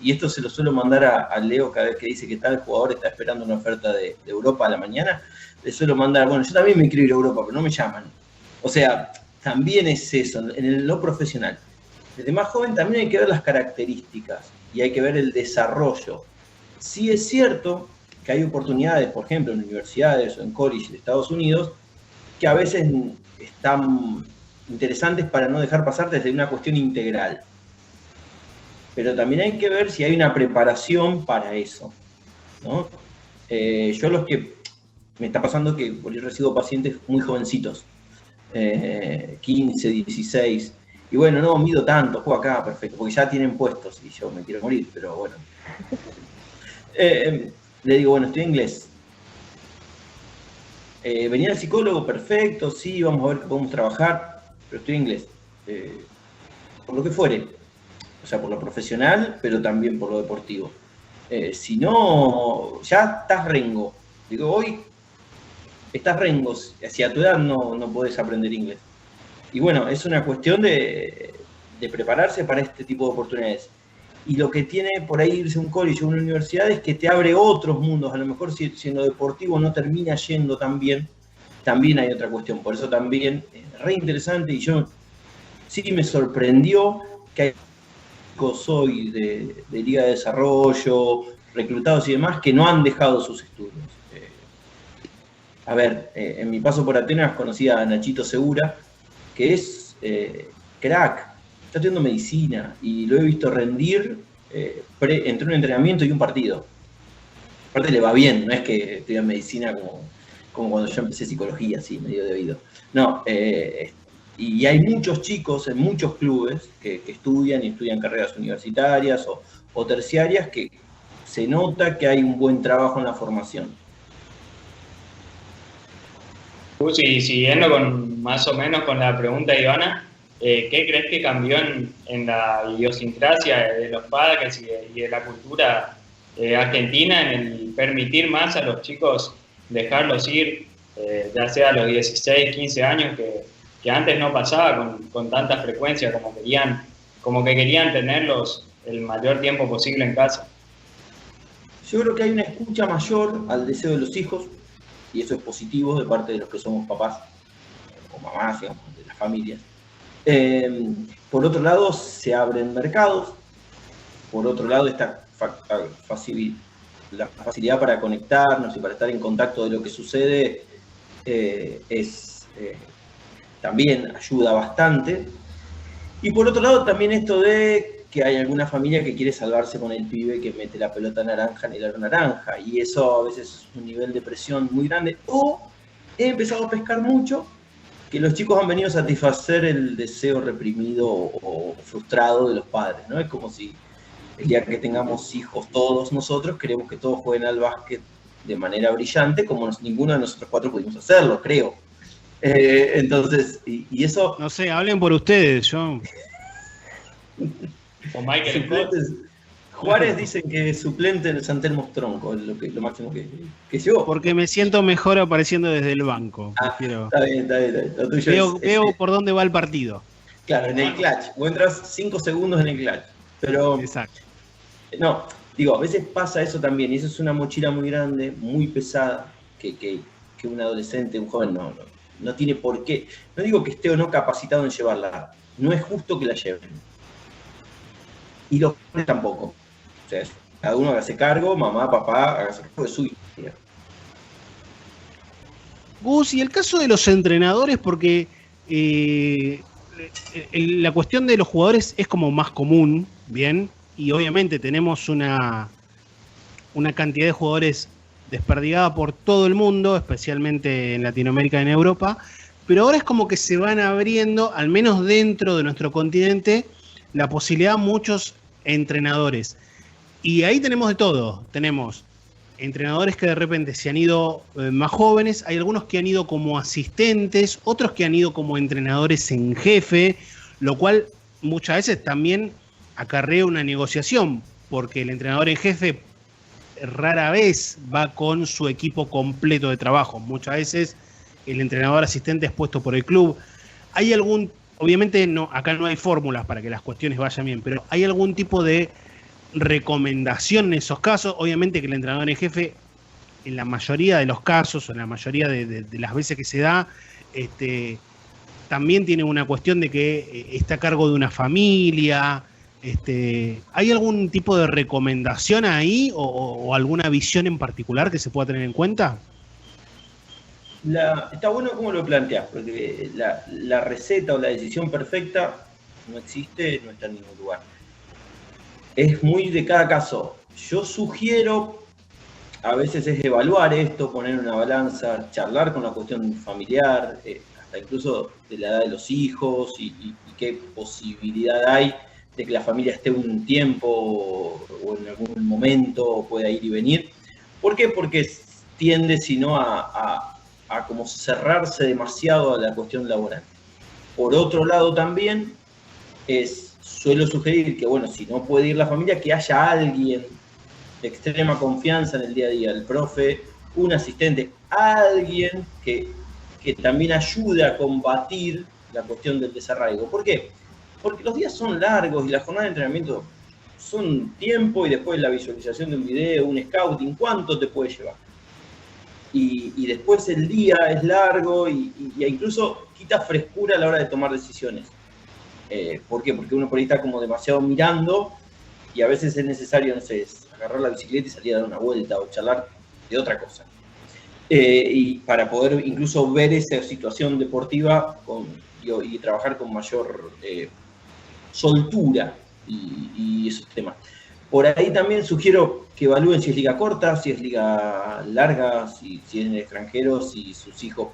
Y esto se lo suelo mandar a Leo cada vez que dice que tal jugador está esperando una oferta de Europa a la mañana, le suelo mandar, bueno, yo también me quiero ir a Europa, pero no me llaman. O sea, también es eso, en lo profesional. Desde más joven también hay que ver las características y hay que ver el desarrollo. Sí es cierto que hay oportunidades, por ejemplo, en universidades o en college de Estados Unidos, que a veces están interesantes para no dejar pasar desde una cuestión integral. Pero también hay que ver si hay una preparación para eso, ¿no? Yo los que me está pasando que por ahí recibo pacientes muy jovencitos, 15, 16, y bueno, no mido tanto, juego acá, perfecto, porque ya tienen puestos y yo me quiero morir, pero bueno. Le digo, bueno, estoy en inglés. Venía el psicólogo, perfecto, sí, vamos a ver qué podemos trabajar, pero estoy en inglés. Por lo que fuere. O sea, por lo profesional, pero también por lo deportivo. Si no, ya estás rengo. Digo, hoy estás rengo. Hacia tu edad no podés aprender inglés. Y bueno, es una cuestión de prepararse para este tipo de oportunidades. Y lo que tiene por ahí irse a un college o una universidad es que te abre otros mundos. A lo mejor si en lo deportivo no termina yendo tan bien, también hay otra cuestión. Por eso también es re interesante y yo sí me sorprendió que hay chicos hoy de Liga de Desarrollo, reclutados y demás, que no han dejado sus estudios. En mi paso por Atenas conocí a Nachito Segura, que es crack. Está estudiando medicina y lo he visto rendir entre un entrenamiento y un partido. Aparte le va bien, no es que estudia medicina como cuando yo empecé psicología, así, medio de oído. No, y hay muchos chicos en muchos clubes que estudian carreras universitarias o terciarias que se nota que hay un buen trabajo en la formación. Y siguiendo más o menos con la pregunta de Ivana, ¿qué crees que cambió en la idiosincrasia de los padres y de la cultura argentina en el permitir más a los chicos dejarlos ir, ya sea a los 16, 15 años, que antes no pasaba con tanta frecuencia como que querían tenerlos el mayor tiempo posible en casa? Yo creo que hay una escucha mayor al deseo de los hijos, y eso es positivo de parte de los que somos papás o mamás, digamos, de las familias. Por otro lado, se abren mercados. Por otro lado, la facilidad para conectarnos y para estar en contacto de lo que sucede también ayuda bastante. Y por otro lado, también esto de que hay alguna familia que quiere salvarse con el pibe que mete la pelota naranja en el aro naranja. Y eso a veces es un nivel de presión muy grande. O he empezado a pescar mucho que los chicos han venido a satisfacer el deseo reprimido o frustrado de los padres, ¿no? Es como si el día que tengamos hijos todos nosotros, queremos que todos jueguen al básquet de manera brillante, como ninguno de nosotros 4 pudimos hacerlo, creo. Entonces, y eso... No sé, hablen por ustedes, yo... O Michael Scott. Juárez dicen que es suplente en el San Telmo Tronco, es lo máximo que llegó. Porque me siento mejor apareciendo desde el banco. Está bien. Lo tuyo veo por dónde va el partido. Claro, en el clutch. Vos entras 5 segundos en el clutch. Pero, exacto. No, digo, a veces pasa eso también, y eso es una mochila muy grande, muy pesada, que un adolescente, un joven no tiene por qué. No digo que esté o no capacitado en llevarla, no es justo que la lleven. Y los padres tampoco. O sea, cada uno hágase cargo, mamá, papá, hágase cargo de su vida. Gus, y el caso de los entrenadores, porque la cuestión de los jugadores es como más común, ¿bien? Y obviamente tenemos una cantidad de jugadores desperdigada por todo el mundo, especialmente en Latinoamérica y en Europa, pero ahora es como que se van abriendo, al menos dentro de nuestro continente, la posibilidad a muchos entrenadores. Y ahí tenemos de todo. Tenemos entrenadores que de repente se han ido más jóvenes, hay algunos que han ido como asistentes, otros que han ido como entrenadores en jefe, lo cual muchas veces también acarrea una negociación, porque el entrenador en jefe rara vez va con su equipo completo de trabajo. Muchas veces el entrenador asistente es puesto por el club. Hay algún, obviamente no, acá no hay fórmulas para que las cuestiones vayan bien, pero hay algún tipo de recomendación en esos casos. Obviamente que el entrenador en jefe, en la mayoría de los casos, o en la mayoría de las veces que se da, también tiene una cuestión de que está a cargo de una familia. ¿Hay algún tipo de recomendación ahí o alguna visión en particular que se pueda tener en cuenta? Está bueno cómo lo planteas, porque la receta o la decisión perfecta no existe, no está en ningún lugar. Es muy de cada caso. Yo sugiero, a veces es evaluar esto, poner una balanza, charlar con la cuestión familiar, hasta incluso de la edad de los hijos y qué posibilidad hay de que la familia esté un tiempo o en algún momento pueda ir y venir. ¿Por qué? Porque tiende, si no, a como cerrarse demasiado a la cuestión laboral. Por otro lado también, suelo sugerir que, bueno, si no puede ir la familia, que haya alguien de extrema confianza en el día a día, el profe, un asistente, alguien que también ayude a combatir la cuestión del desarraigo. ¿Por qué? Porque los días son largos y las jornadas de entrenamiento son tiempo y después la visualización de un video, un scouting, ¿cuánto te puede llevar? Y después el día es largo y incluso quita frescura a la hora de tomar decisiones. ¿Por qué? Porque uno por ahí está como demasiado mirando y a veces es necesario, no sé, agarrar la bicicleta y salir a dar una vuelta o charlar de otra cosa. Y para poder incluso ver esa situación deportiva y trabajar con mayor soltura y esos temas. Por ahí también sugiero que evalúen si es liga corta, si es liga larga, si es en el extranjero, si sus hijos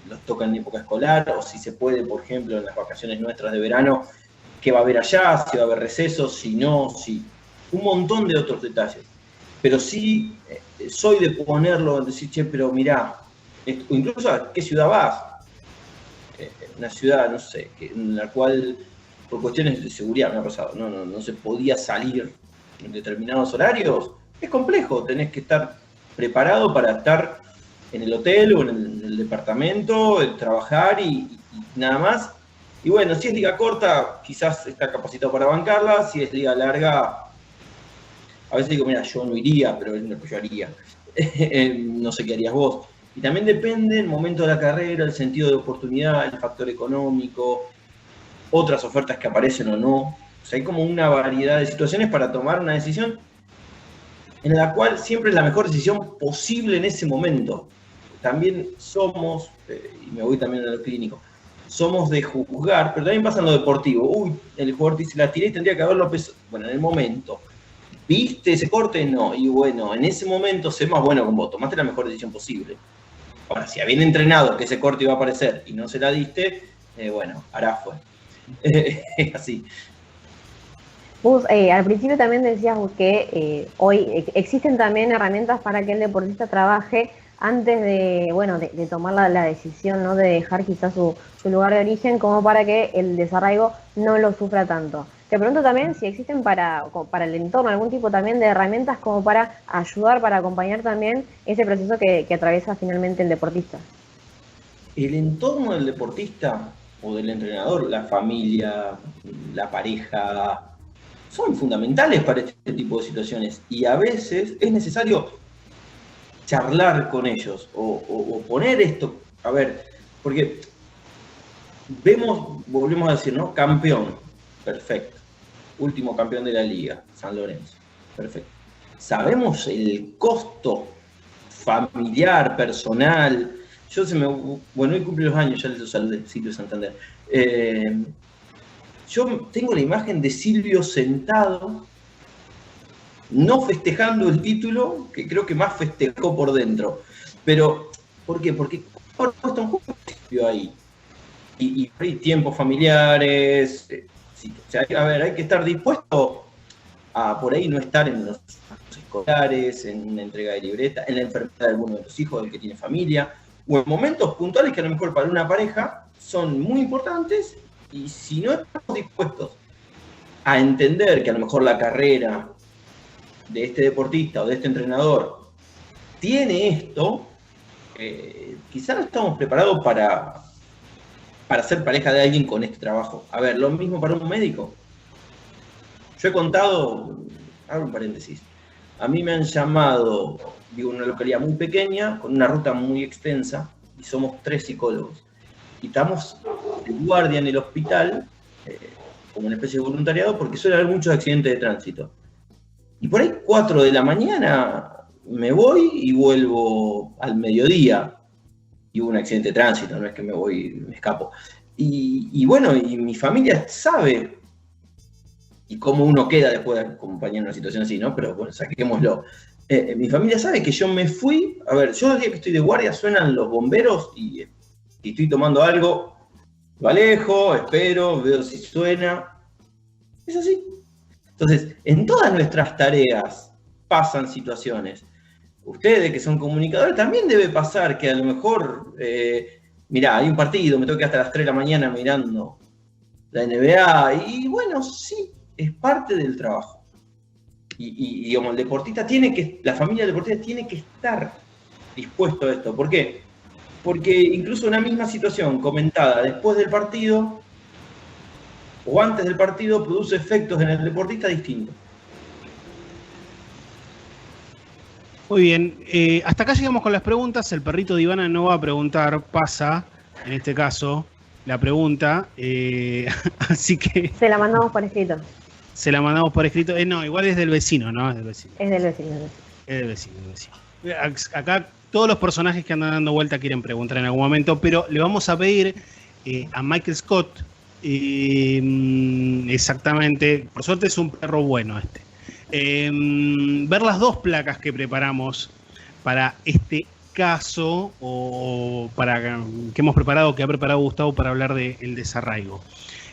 los tocan en época escolar, o si se puede, por ejemplo, en las vacaciones nuestras de verano, qué va a haber allá, si va a haber recesos, si no, un montón de otros detalles. Pero sí soy de ponerlo, decir, che, pero mirá, incluso a qué ciudad vas. Una ciudad, no sé, en la cual por cuestiones de seguridad me ha pasado, no se podía salir en determinados horarios. Es complejo, tenés que estar preparado para estar en el hotel o en el departamento, trabajar y nada más. Y bueno, si es liga corta, quizás está capacitado para bancarla. Si es liga larga, a veces digo, mira, yo no iría, pero es lo que yo haría. No sé qué harías vos. Y también depende el momento de la carrera, el sentido de oportunidad, el factor económico, otras ofertas que aparecen o no. O sea, hay como una variedad de situaciones para tomar una decisión en la cual siempre es la mejor decisión posible en ese momento. También somos, y me voy también a lo clínico, somos de juzgar, pero también pasa en lo deportivo. Uy, el jugador dice, la tiré y tendría que haberlo pesado. Bueno, en el momento. ¿Viste ese corte? No. Y bueno, en ese momento sé más bueno con vos. Tomaste la mejor decisión posible. Ahora, si habían entrenado que ese corte iba a aparecer y no se la diste, bueno, hará fue. Es así. Gus, al principio también decías que hoy existen también herramientas para que el deportista trabaje antes de tomar la decisión, ¿no? De dejar quizás su lugar de origen, como para que el desarraigo no lo sufra tanto. Te pregunto también si existen para el entorno algún tipo también de herramientas como para ayudar, para acompañar también ese proceso que atraviesa finalmente el deportista. El entorno del deportista o del entrenador, la familia, la pareja, son fundamentales para este tipo de situaciones y a veces es necesario charlar con ellos o poner esto, a ver, porque volvemos a decir, ¿no? Campeón, perfecto, último campeón de la liga, San Lorenzo, perfecto. Sabemos el costo familiar, personal. Hoy cumple los años, ya les saludé, Silvio Santander. Yo tengo la imagen de Silvio sentado, no festejando el título, que creo que más festejó por dentro. Pero, ¿por qué? Porque ahora puesto en juego surgió ahí. Y tiempos familiares, o sea, hay que estar dispuesto a por ahí no estar en los escolares, en una entrega de libreta, en la enfermedad de alguno de los hijos del que tiene familia, o en momentos puntuales que a lo mejor para una pareja son muy importantes, y si no estamos dispuestos a entender que a lo mejor la carrera de este deportista o de este entrenador tiene esto, quizás no estamos preparados para ser pareja de alguien con este trabajo. A ver, lo mismo para un médico. Yo he contado, hago un paréntesis, a mí me han llamado, vivo en una localidad muy pequeña, con una ruta muy extensa, y somos 3 psicólogos. Y estamos de guardia en el hospital, como una especie de voluntariado, porque suele haber muchos accidentes de tránsito. Y por ahí 4 de la mañana me voy y vuelvo al mediodía. Y hubo un accidente de tránsito, no es que me voy, me escapo. Y bueno, y mi familia sabe, y cómo uno queda después de acompañar una situación así, ¿no? Pero bueno, saquémoslo. Mi familia sabe que yo me fui, a ver, yo los días que estoy de guardia suenan los bomberos y estoy tomando algo, lo alejo, espero, veo si suena. Es así. Entonces, en todas nuestras tareas pasan situaciones. Ustedes que son comunicadores también debe pasar que a lo mejor, mirá, hay un partido, me tengo que hasta las 3 de la mañana mirando la NBA, y bueno, sí, es parte del trabajo. Y digamos, el deportista la familia del deportista tiene que estar dispuesto a esto. ¿Por qué? Porque incluso una misma situación comentada después del partido o antes del partido produce efectos en el deportista distintos. Muy bien, hasta acá llegamos con las preguntas. El perrito de Ivana no va a preguntar, pasa, en este caso, la pregunta. Así que... Se la mandamos por escrito. Se la mandamos por escrito. No, igual es del vecino, ¿no? Es del vecino. Es del vecino. Es del vecino, Acá todos los personajes que andan dando vuelta quieren preguntar en algún momento, pero le vamos a pedir a Michael Scott, exactamente, por suerte es un perro bueno este, ver las 2 placas que preparamos para este caso, o para que hemos preparado, que ha preparado Gustavo para hablar del desarraigo,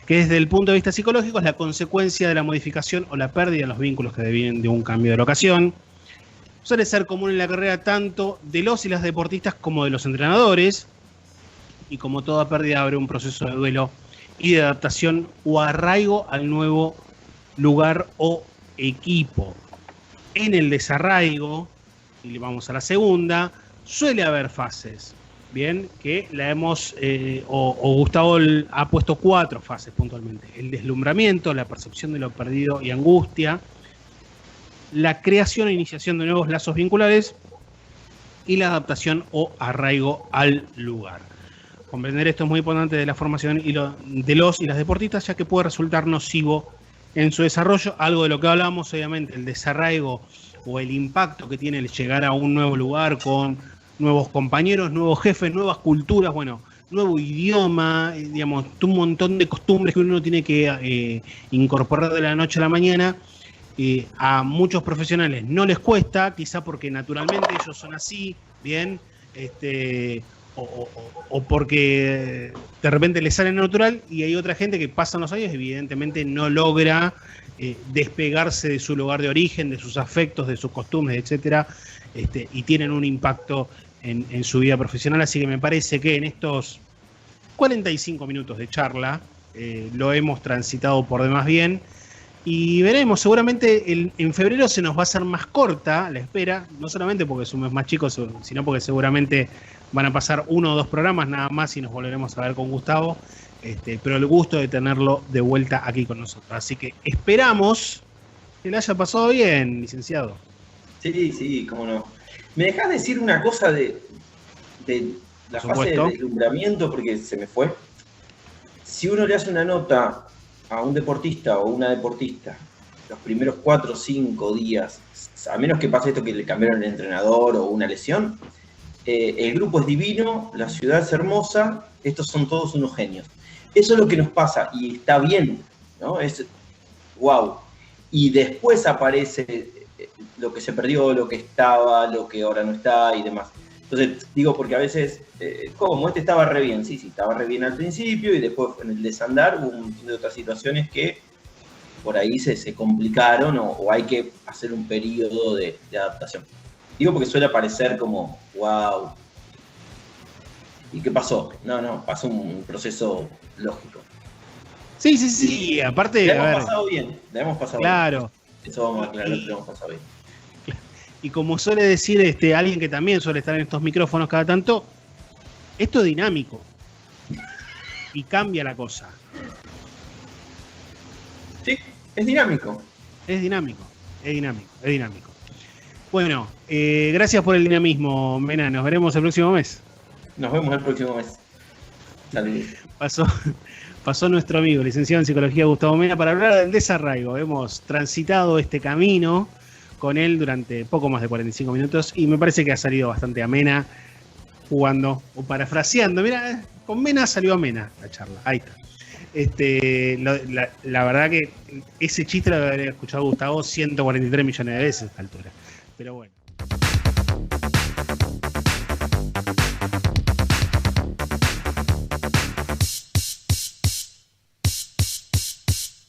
que desde el punto de vista psicológico es la consecuencia de la modificación o la pérdida de los vínculos que devienen de un cambio de locación. Suele ser común en la carrera tanto de los y las deportistas como de los entrenadores, y como toda pérdida abre un proceso de duelo y de adaptación o arraigo al nuevo lugar o equipo. En el desarraigo, y le vamos a la segunda, suele haber fases, bien, que la hemos, o Gustavo ha puesto 4 fases puntualmente: el deslumbramiento, la percepción de lo perdido y angustia, la creación e iniciación de nuevos lazos vinculares y la adaptación o arraigo al lugar. Comprender esto es muy importante de la formación de los y las deportistas, ya que puede resultar nocivo en su desarrollo. Algo de lo que hablábamos, obviamente, el desarraigo o el impacto que tiene el llegar a un nuevo lugar con nuevos compañeros, nuevos jefes, nuevas culturas, bueno, nuevo idioma, digamos, un montón de costumbres que uno tiene que incorporar de la noche a la mañana. A muchos profesionales no les cuesta, quizá porque naturalmente ellos son así, bien, o porque de repente les sale natural, y hay otra gente que pasan los años y evidentemente no logra despegarse de su lugar de origen, de sus afectos, de sus costumbres, etcétera, y tienen un impacto en su vida profesional. Así que me parece que en estos 45 minutos de charla lo hemos transitado por demás bien. Y veremos, seguramente en febrero se nos va a hacer más corta la espera, no solamente porque es un mes más chico, sino porque seguramente van a pasar 1 o 2 programas nada más y nos volveremos a ver con Gustavo, pero el gusto de tenerlo de vuelta aquí con nosotros. Así que esperamos que le haya pasado bien, licenciado. Sí, cómo no. ¿Me dejás decir una cosa de la fase de deslumbramiento? Porque se me fue. Si uno le hace una nota a un deportista o una deportista los primeros 4 o 5 días, a menos que pase esto que le cambiaron el entrenador o una lesión, el grupo es divino, la ciudad es hermosa, estos son todos unos genios. Eso es lo que nos pasa y está bien, ¿no? Es wow. Y después aparece lo que se perdió, lo que estaba, lo que ahora no está y demás. Entonces, digo, porque a veces, ¿cómo? Este estaba re bien, sí, estaba re bien al principio y después en el desandar hubo un montón de otras situaciones que por ahí se complicaron o hay que hacer un periodo de adaptación. Digo porque suele parecer como, wow, ¿y qué pasó? No, pasó un proceso lógico. Sí, aparte... Le hemos pasado bien. Claro. Eso vamos a aclarar, que le hemos pasado bien. Y como suele decir alguien que también suele estar en estos micrófonos cada tanto, esto es dinámico. Y cambia la cosa. Sí, es dinámico. Es dinámico. Bueno, gracias por el dinamismo, Mena. Nos veremos el próximo mes. Nos vemos el próximo mes. Saludos. Pasó nuestro amigo, licenciado en Psicología Gustavo Mena, para hablar del desarraigo. Hemos transitado este camino con él durante poco más de 45 minutos y me parece que ha salido bastante amena, jugando o parafraseando. Mira, con Mena salió amena la charla. Ahí está. La verdad que ese chiste lo habría escuchado Gustavo 143 millones de veces a esta altura. Pero bueno.